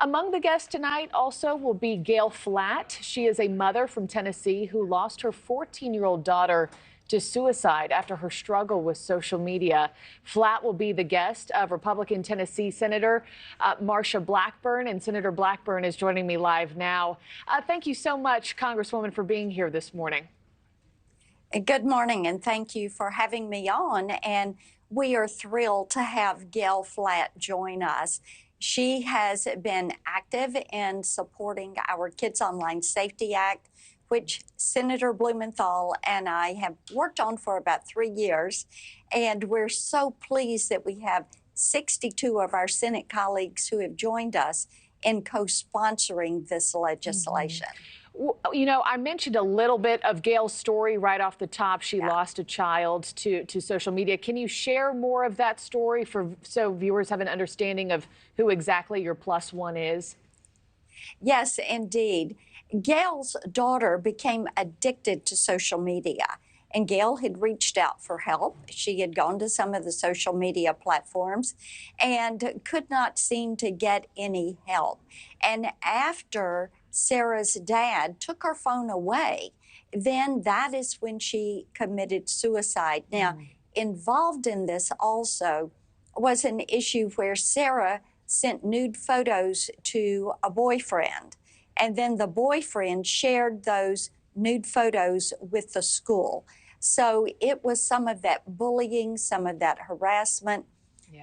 Among the guests tonight also will be Gail Flatt. She is a mother from Tennessee who lost her 14-year-old daughter to suicide after her struggle with social media. Flatt will be the guest of Republican Tennessee Senator Marsha Blackburn, and Senator Blackburn is joining me live now. Thank you so much, Congresswoman, for being here this morning. Good morning, and thank you for having me on. And we are thrilled to have Gail Flatt join us. She has been active in supporting our Kids Online Safety Act, which Senator Blumenthal and I have worked on for about 3 years. And we're so pleased that we have 62 of our Senate colleagues who have joined us in co-sponsoring this legislation. You know, I mentioned a little bit of Gail's story right off the top. She lost a child to social media. Can you share more of that story so viewers have an understanding of who exactly your plus one is? Yes, indeed. Gail's daughter became addicted to social media, and Gail had reached out for help. She had gone to some of the social media platforms and could not seem to get any help. And after Sarah's dad took her phone away, then that is when she committed suicide. Now, involved in this also was an issue where Sarah sent nude photos to a boyfriend, and then the boyfriend shared those nude photos with the school. So it was some of that bullying, some of that harassment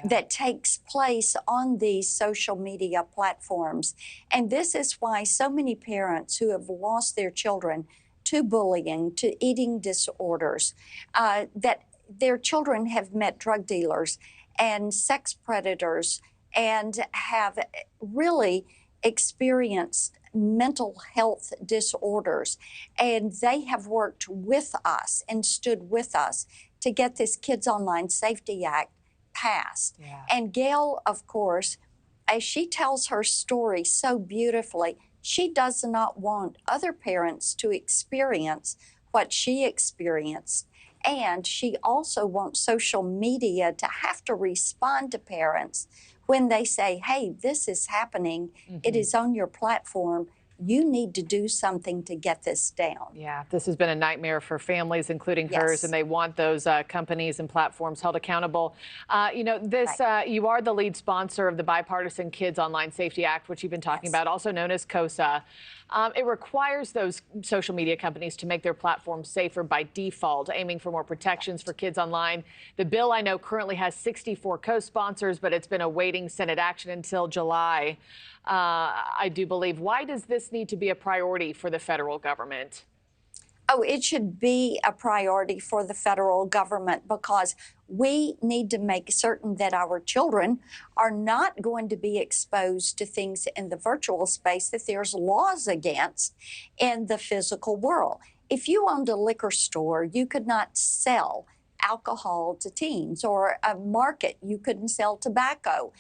that takes place on these social media platforms. And this is why so many parents who have lost their children to bullying, to eating disorders, that their children have met drug dealers and sex predators and have really experienced mental health disorders. And they have worked with us and stood with us to get this Kids Online Safety Act passed. And Gail, of course, as she tells her story so beautifully, she does not want other parents to experience what she experienced. And she also wants social media to have to respond to parents when they say, hey, this is happening, it is on your platform, you need to do something to get this down. Yeah, this has been a nightmare for families, including hers, and they want those companies and platforms held accountable. You know, this you are the lead sponsor of the bipartisan Kids Online Safety Act, which you've been talking about, also known as KOSA. It requires those social media companies to make their platforms safer by default, aiming for more protections for kids online. The bill, I know, currently has 64 co-sponsors, but it's been awaiting Senate action until July, I do believe. Why does this need to be a priority for the federal government? Oh, it should be a priority for the federal government because we need to make certain that our children are not going to be exposed to things in the virtual space that there's laws against in the physical world. If you owned a liquor store, you could not sell alcohol to teens, or a market, you couldn't sell tobacco.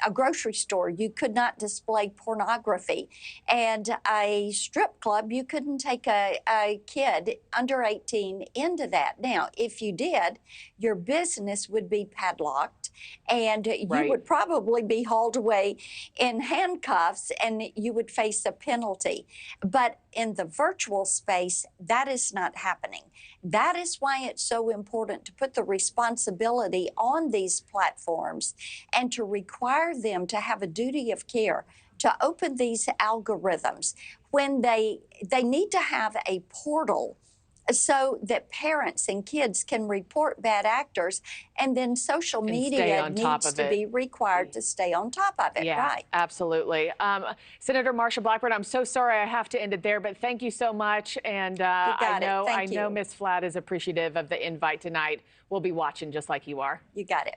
A grocery store, you could not display pornography. And a strip club, you couldn't take a kid under 18 into that. Now, if you did, your business would be padlocked, and you would probably be hauled away in handcuffs, and you would face a penalty. But in the virtual space, that is not happening. That is why it's so important to put the responsibility on these platforms and to require them to have a duty of care to open these algorithms when they need to have a portal so that parents and kids can report bad actors, and then social media needs to be required to stay on top of it. Yeah, absolutely. Senator Marsha Blackburn, I'm so sorry I have to end it there, but thank you so much. And I know Ms. Flatt is appreciative of the invite tonight. We'll be watching just like you are. You got it.